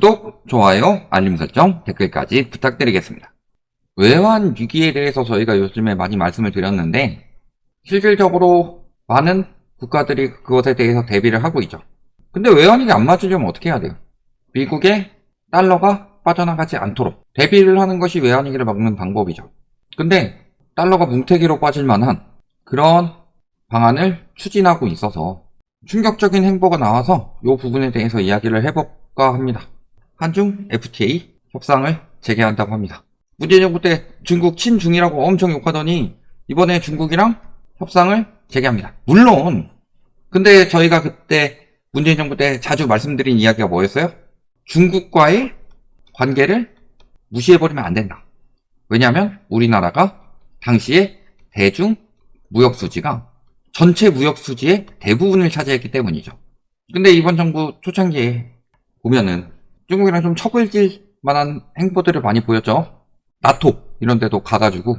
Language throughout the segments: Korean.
구독, 좋아요, 알림 설정, 댓글까지 부탁드리겠습니다. 외환 위기에 대해서 저희가 요즘에 많이 말씀을 드렸는데 실질적으로 많은 국가들이 그것에 대해서 대비를 하고 있죠. 근데 외환위기 안 맞으려면 어떻게 해야 돼요? 미국의 달러가 빠져나가지 않도록 대비를 하는 것이 외환위기를 막는 방법이죠. 근데 달러가 뭉태기로 빠질 만한 그런 방안을 추진하고 있어서 충격적인 행보가 나와서 이 부분에 대해서 이야기를 해볼까 합니다. 한중 FTA 협상을 재개한다고 합니다. 문재인 정부 때 중국 친중이라고 엄청 욕하더니 이번에 중국이랑 협상을 재개합니다. 물론 근데 저희가 그때 문재인 정부 때 자주 말씀드린 이야기가 뭐였어요? 중국과의 관계를 무시해버리면 안 된다. 왜냐하면 우리나라가 당시에 대중 무역수지가 전체 무역수지의 대부분을 차지했기 때문이죠. 근데 이번 정부 초창기에 보면은 중국이랑 좀 척을질 만한 행보들을 많이 보였죠. 나토 이런 데도 가가지고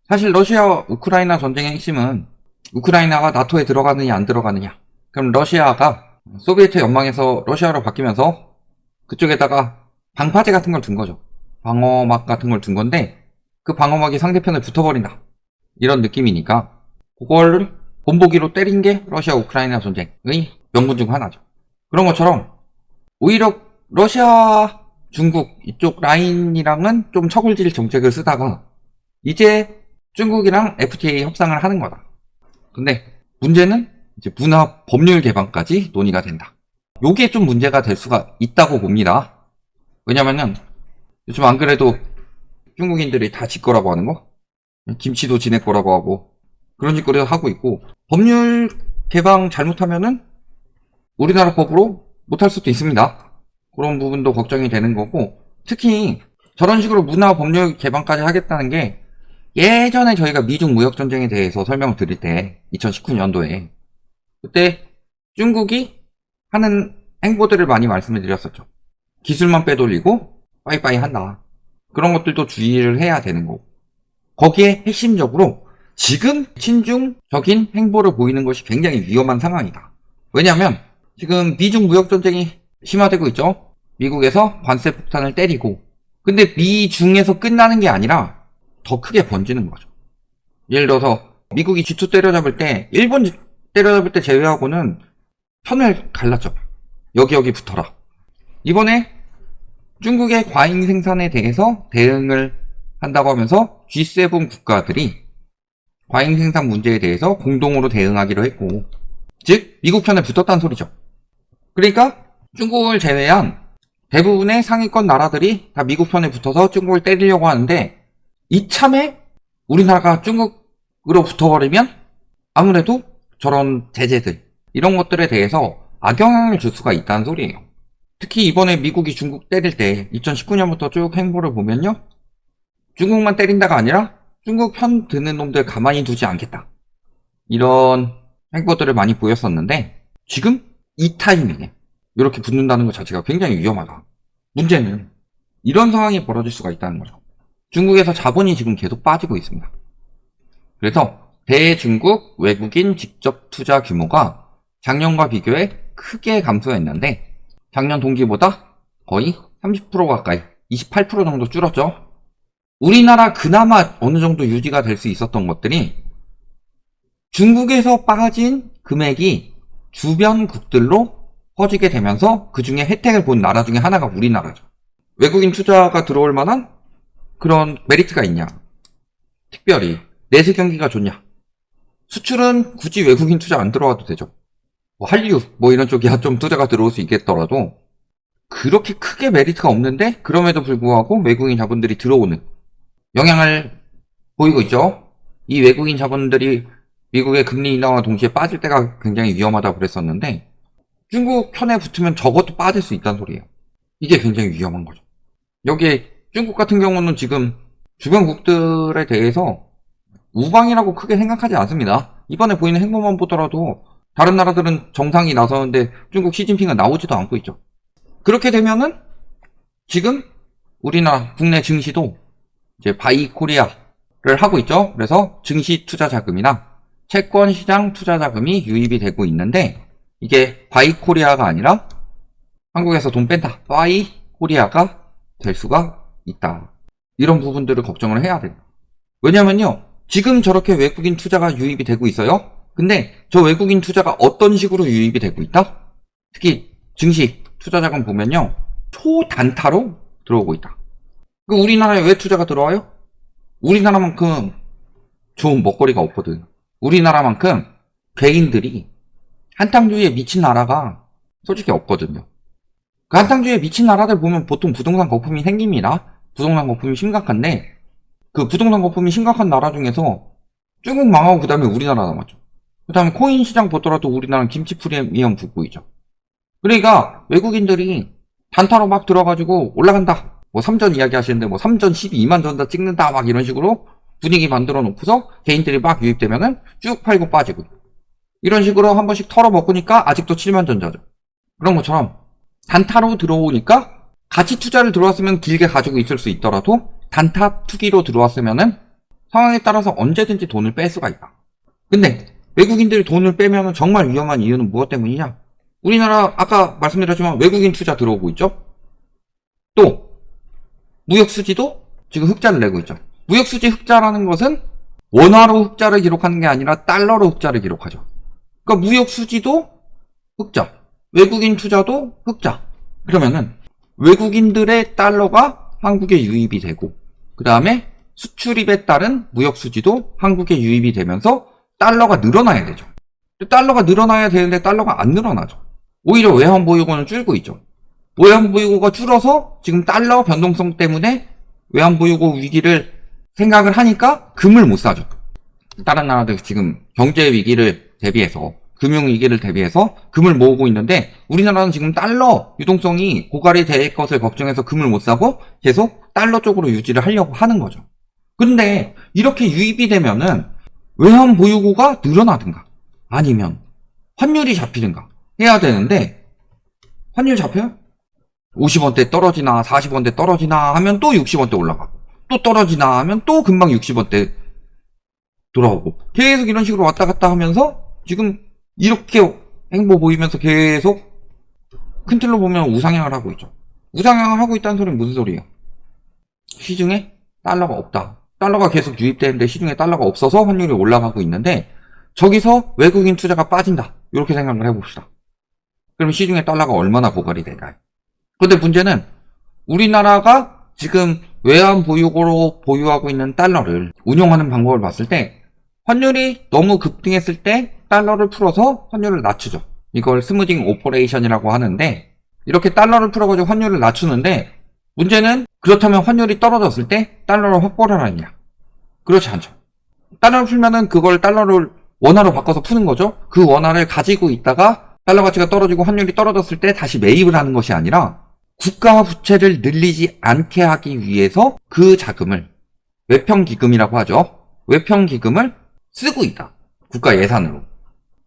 사실 러시아 우크라이나 전쟁의 핵심은 우크라이나가 나토에 들어가느냐 안 들어가느냐. 그럼 러시아가 소비에트 연방에서 러시아로 바뀌면서 그쪽에다가 방파제 같은 걸 둔 거죠. 방어막 같은 걸 둔 건데 그 방어막이 상대편에 붙어버린다. 이런 느낌이니까 그거를 본보기로 때린 게 러시아 우크라이나 전쟁의 명분 중 하나죠. 그런 것처럼 오히려 러시아, 중국 이쪽 라인이랑은 좀 척을질 정책을 쓰다가 이제 중국이랑 FTA 협상을 하는 거다. 근데 문제는 이제 문화 법률 개방까지 논의가 된다. 요게 좀 문제가 될 수가 있다고 봅니다. 왜냐면은 요즘 안 그래도 중국인들이 다 지 거라고 하는 거? 김치도 지네 거라고 하고 그런 짓거리를 하고 있고 법률 개방 잘못하면은 우리나라 법으로 못할 수도 있습니다. 그런 부분도 걱정이 되는 거고 특히 저런 식으로 문화 법률 개방까지 하겠다는 게 예전에 저희가 미중 무역전쟁에 대해서 설명을 드릴 때 2019년도에 그때 중국이 하는 행보들을 많이 말씀을 드렸었죠. 기술만 빼돌리고 빠이빠이 한다. 그런 것들도 주의를 해야 되는 거고 거기에 핵심적으로 지금 친중적인 행보를 보이는 것이 굉장히 위험한 상황이다. 왜냐하면 지금 미중 무역전쟁이 심화되고 있죠. 미국에서 관세 폭탄을 때리고 근데 미중에서 끝나는 게 아니라 더 크게 번지는 거죠. 예를 들어서 미국이 G2 때려잡을 때 일본 때려잡을 때 제외하고는 편을 갈랐죠. 여기 붙어라. 이번에 중국의 과잉 생산에 대해서 대응을 한다고 하면서 G7 국가들이 과잉 생산 문제에 대해서 공동으로 대응하기로 했고 즉 미국 편에 붙었다는 소리죠. 그러니까 중국을 제외한 대부분의 상위권 나라들이 다 미국 편에 붙어서 중국을 때리려고 하는데 이참에 우리나라가 중국으로 붙어버리면 아무래도 저런 제재들 이런 것들에 대해서 악영향을 줄 수가 있다는 소리예요. 특히 이번에 미국이 중국 때릴 때 2019년부터 쭉 행보를 보면요. 중국만 때린다가 아니라 중국 편 드는 놈들 가만히 두지 않겠다. 이런 행보들을 많이 보였었는데 지금 이 타이밍에 이렇게 붙는다는 것 자체가 굉장히 위험하다. 문제는 이런 상황이 벌어질 수가 있다는 거죠. 중국에서 자본이 지금 계속 빠지고 있습니다. 그래서 대중국 외국인 직접 투자 규모가 작년과 비교해 크게 감소했는데 작년 동기보다 거의 30% 가까이 28% 정도 줄었죠. 우리나라 그나마 어느 정도 유지가 될 수 있었던 것들이 중국에서 빠진 금액이 주변국들로 퍼지게 되면서 그 중에 혜택을 본 나라 중에 하나가 우리나라죠. 외국인 투자가 들어올 만한 그런 메리트가 있냐? 특별히 내수 경기가 좋냐? 수출은 굳이 외국인 투자 안 들어와도 되죠. 뭐 한류 뭐 이런 쪽이야 좀 투자가 들어올 수 있겠더라도 그렇게 크게 메리트가 없는데 그럼에도 불구하고 외국인 자본들이 들어오는 영향을 보이고 있죠. 이 외국인 자본들이 미국의 금리 인하와 동시에 빠질 때가 굉장히 위험하다고 그랬었는데 중국 편에 붙으면 저것도 빠질 수 있다는 소리예요. 이게 굉장히 위험한 거죠. 여기에 중국 같은 경우는 지금 주변국들에 대해서 우방이라고 크게 생각하지 않습니다. 이번에 보이는 행보만 보더라도 다른 나라들은 정상이 나서는데 중국 시진핑은 나오지도 않고 있죠. 그렇게 되면은 지금 우리나라 국내 증시도 이제 바이코리아를 하고 있죠. 그래서 증시 투자 자금이나 채권 시장 투자 자금이 유입이 되고 있는데 이게 바이코리아가 아니라 한국에서 돈 뺀다. 바이 코리아가 될 수가 있다. 이런 부분들을 걱정을 해야 돼요. 왜냐면요, 지금 저렇게 외국인 투자가 유입이 되고 있어요. 근데 저 외국인 투자가 어떤 식으로 유입이 되고 있다? 특히 증시 투자자금 보면요, 초단타로 들어오고 있다. 우리나라에 왜 투자가 들어와요? 우리나라만큼 좋은 먹거리가 없거든. 우리나라만큼 개인들이 한탕주의에 미친 나라가 솔직히 없거든요. 그 한탕주의에 미친 나라들 보면 보통 부동산 거품이 생깁니다. 부동산 거품이 심각한데, 그 부동산 거품이 심각한 나라 중에서 중국 망하고 그 다음에 우리나라 남았죠. 그 다음에 코인 시장 보더라도 우리나라는 김치 프리미엄 붙고 있죠. 그러니까 외국인들이 단타로 막 들어가지고 올라간다. 뭐 3전 이야기 하시는데 뭐 3전 12만 전다 찍는다 막 이런 식으로 분위기 만들어 놓고서 개인들이 막 유입되면은 쭉 팔고 빠지고 이런 식으로 한 번씩 털어먹으니까 아직도 7만 전자죠. 그런 것처럼 단타로 들어오니까 같이 투자를 들어왔으면 길게 가지고 있을 수 있더라도 단타 투기로 들어왔으면은 상황에 따라서 언제든지 돈을 뺄 수가 있다. 근데 외국인들이 돈을 빼면은 정말 위험한 이유는 무엇 때문이냐? 우리나라 아까 말씀드렸지만 외국인 투자 들어오고 있죠? 또 무역수지도 지금 흑자를 내고 있죠. 무역수지 흑자라는 것은 원화로 흑자를 기록하는 게 아니라 달러로 흑자를 기록하죠. 그러니까 무역수지도 흑자, 외국인 투자도 흑자. 그러면은 외국인들의 달러가 한국에 유입이 되고 그 다음에 수출입에 따른 무역수지도 한국에 유입이 되면서 달러가 늘어나야 되죠. 달러가 늘어나야 되는데 달러가 안 늘어나죠. 오히려 외환보유고는 줄고 있죠. 외환보유고가 줄어서 지금 달러 변동성 때문에 외환보유고 위기를 생각을 하니까 금을 못 사죠. 다른 나라들 지금 경제 위기를 대비해서 금융위기를 대비해서 금을 모으고 있는데 우리나라는 지금 달러 유동성이 고갈이 될 것을 걱정해서 금을 못 사고 계속 달러 쪽으로 유지를 하려고 하는 거죠. 근데 이렇게 유입이 되면은 외환 보유고가 늘어나든가 아니면 환율이 잡히든가 해야 되는데 환율 잡혀요? 50원대 떨어지나 40원대 떨어지나 하면 또 60원대 올라가고 또 떨어지나 하면 또 금방 60원대 돌아오고 계속 이런 식으로 왔다 갔다 하면서 지금 이렇게 행보 보이면서 계속 큰 틀로 보면 우상향을 하고 있죠. 우상향을 하고 있다는 소리는 무슨 소리예요? 시중에 달러가 없다. 달러가 계속 유입되는데 시중에 달러가 없어서 환율이 올라가고 있는데 저기서 외국인 투자가 빠진다. 이렇게 생각을 해봅시다. 그럼 시중에 달러가 얼마나 고갈이 될까요? 그런데 문제는 우리나라가 지금 외환 보유고로 보유하고 있는 달러를 운용하는 방법을 봤을 때 환율이 너무 급등했을 때 달러를 풀어서 환율을 낮추죠. 이걸 스무딩 오퍼레이션이라고 하는데 이렇게 달러를 풀어가지고 환율을 낮추는데 문제는 그렇다면 환율이 떨어졌을 때 달러를 확보를 하느냐? 그렇지 않죠. 달러를 풀면은 그걸 달러를 원화로 바꿔서 푸는 거죠. 그 원화를 가지고 있다가 달러 가치가 떨어지고 환율이 떨어졌을 때 다시 매입을 하는 것이 아니라 국가 부채를 늘리지 않게 하기 위해서 그 자금을 외평기금이라고 하죠. 외평기금을 쓰고 있다. 국가 예산으로.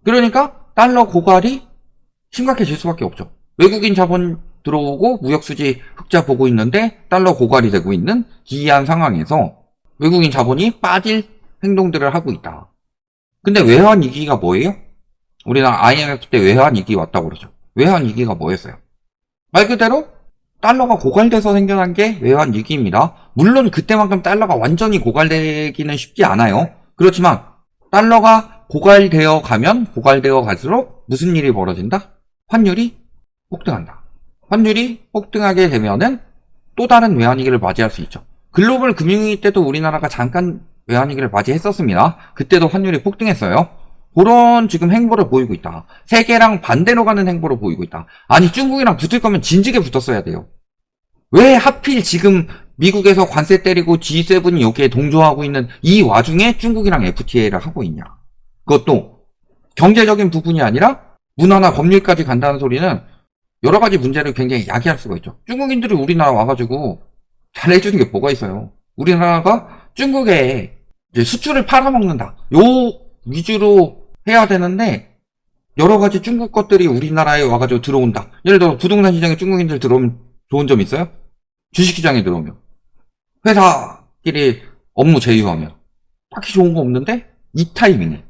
그러니까 달러 고갈이 심각해질 수밖에 없죠. 외국인 자본 들어오고 무역수지 흑자 보고 있는데 달러 고갈이 되고 있는 기이한 상황에서 외국인 자본이 빠질 행동들을 하고 있다. 근데 외환위기가 뭐예요? 우리나라 IMF 때 외환위기 왔다고 그러죠. 외환위기가 뭐였어요? 말 그대로 달러가 고갈돼서 생겨난 게 외환위기입니다. 물론 그때만큼 달러가 완전히 고갈되기는 쉽지 않아요. 그렇지만 달러가 고갈되어 가면 고갈되어 갈수록 무슨 일이 벌어진다? 환율이 폭등한다. 환율이 폭등하게 되면은 또 다른 외환위기를 맞이할 수 있죠. 글로벌 금융위기 때도 우리나라가 잠깐 외환위기를 맞이했었습니다. 그때도 환율이 폭등했어요. 그런 지금 행보를 보이고 있다. 세계랑 반대로 가는 행보를 보이고 있다. 아니 중국이랑 붙을 거면 진즉에 붙었어야 돼요. 왜 하필 지금 미국에서 관세 때리고 G7이 여기에 동조하고 있는 이 와중에 중국이랑 FTA를 하고 있냐. 그것도 경제적인 부분이 아니라 문화나 법률까지 간다는 소리는 여러 가지 문제를 굉장히 야기할 수가 있죠. 중국인들이 우리나라 와가지고 잘해주는 게 뭐가 있어요. 우리나라가 중국에 이제 수출을 팔아먹는다. 요 위주로 해야 되는데 여러 가지 중국 것들이 우리나라에 와가지고 들어온다. 예를 들어 부동산 시장에 중국인들 들어오면 좋은 점 있어요? 주식시장에 들어오면 회사끼리 업무 제휴하면 딱히 좋은 거 없는데 이 타이밍에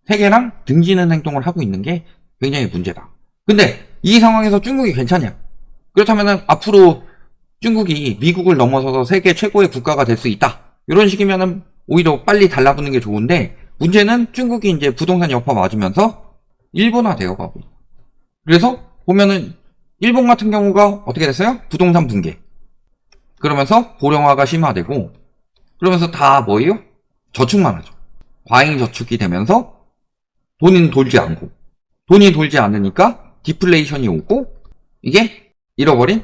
세계랑 등지는 행동을 하고 있는 게 굉장히 문제다. 근데 이 상황에서 중국이 괜찮냐? 그렇다면은 앞으로 중국이 미국을 넘어서서 세계 최고의 국가가 될 수 있다. 이런 식이면은 오히려 빨리 달라붙는 게 좋은데, 문제는 중국이 이제 부동산 여파 맞으면서 일본화 되어 가고 있다. 그래서 보면은 일본 같은 경우가 어떻게 됐어요? 부동산 붕괴. 그러면서 고령화가 심화되고, 그러면서 다 뭐예요? 저축만 하죠. 과잉 저축이 되면서 돈은 돌지 않고, 돈이 돌지 않으니까 디플레이션이 오고, 이게 잃어버린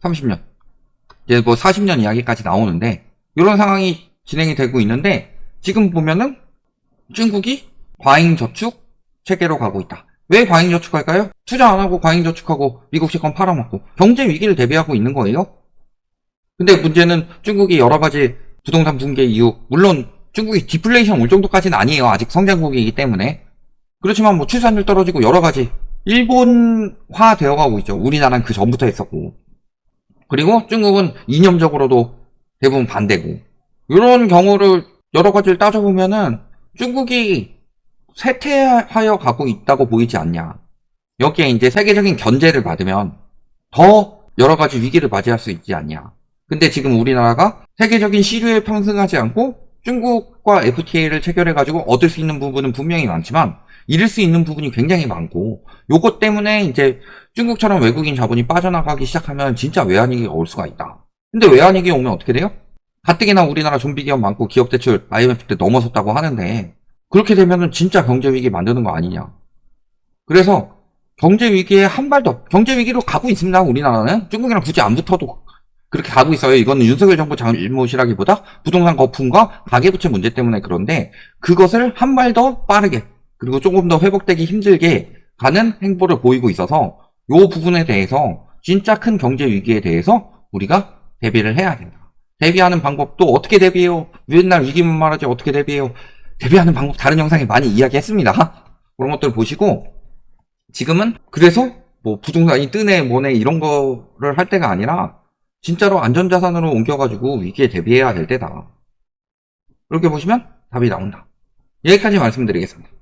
30년. 이제 뭐 40년 이야기까지 나오는데, 이런 상황이 진행이 되고 있는데, 지금 보면은 중국이 과잉 저축 체계로 가고 있다. 왜 과잉 저축할까요? 투자 안 하고 과잉 저축하고 미국 채권 팔아먹고 경제 위기를 대비하고 있는 거예요. 근데 문제는 중국이 여러 가지 부동산 붕괴 이후, 물론 중국이 디플레이션 올 정도까지는 아니에요. 아직 성장국이기 때문에. 그렇지만 뭐 출산율 떨어지고 여러 가지 일본화 되어가고 있죠. 우리나라는 그 전부터 했었고. 그리고 중국은 이념적으로도 대부분 반대고. 이런 경우를 여러 가지를 따져보면은 중국이 쇠퇴하여 가고 있다고 보이지 않냐. 여기에 이제 세계적인 견제를 받으면 더 여러 가지 위기를 맞이할 수 있지 않냐. 근데 지금 우리나라가 세계적인 시류에 편승하지 않고 중국과 FTA를 체결해가지고 얻을 수 있는 부분은 분명히 많지만 잃을 수 있는 부분이 굉장히 많고, 요것 때문에 이제 중국처럼 외국인 자본이 빠져나가기 시작하면 진짜 외환위기가 올 수가 있다. 근데 외환위기 오면 어떻게 돼요? 가뜩이나 우리나라 좀비 기업 많고 기업 대출 IMF 때 넘어섰다고 하는데, 그렇게 되면은 진짜 경제 위기 만드는 거 아니냐. 그래서 경제 위기에 한 발 더, 경제 위기로 가고 있습니다. 우리나라는 중국이랑 굳이 안 붙어도 그렇게 가고 있어요. 이거는 윤석열 정부 잘못이라기보다 부동산 거품과 가계부채 문제 때문에 그런데, 그것을 한 발 더 빠르게, 그리고 조금 더 회복되기 힘들게 가는 행보를 보이고 있어서 이 부분에 대해서 진짜 큰 경제 위기에 대해서 우리가 대비를 해야 된다. 대비하는 방법도 어떻게 대비해요? 맨날 위기만 말하지 어떻게 대비해요? 대비하는 방법 다른 영상에 많이 이야기했습니다. 그런 것들 보시고, 지금은 그래서 뭐 부동산이 뜨네 뭐네 이런 거를 할 때가 아니라 진짜로 안전자산으로 옮겨가지고 위기에 대비해야 될 때다. 이렇게 보시면 답이 나온다. 여기까지 말씀드리겠습니다.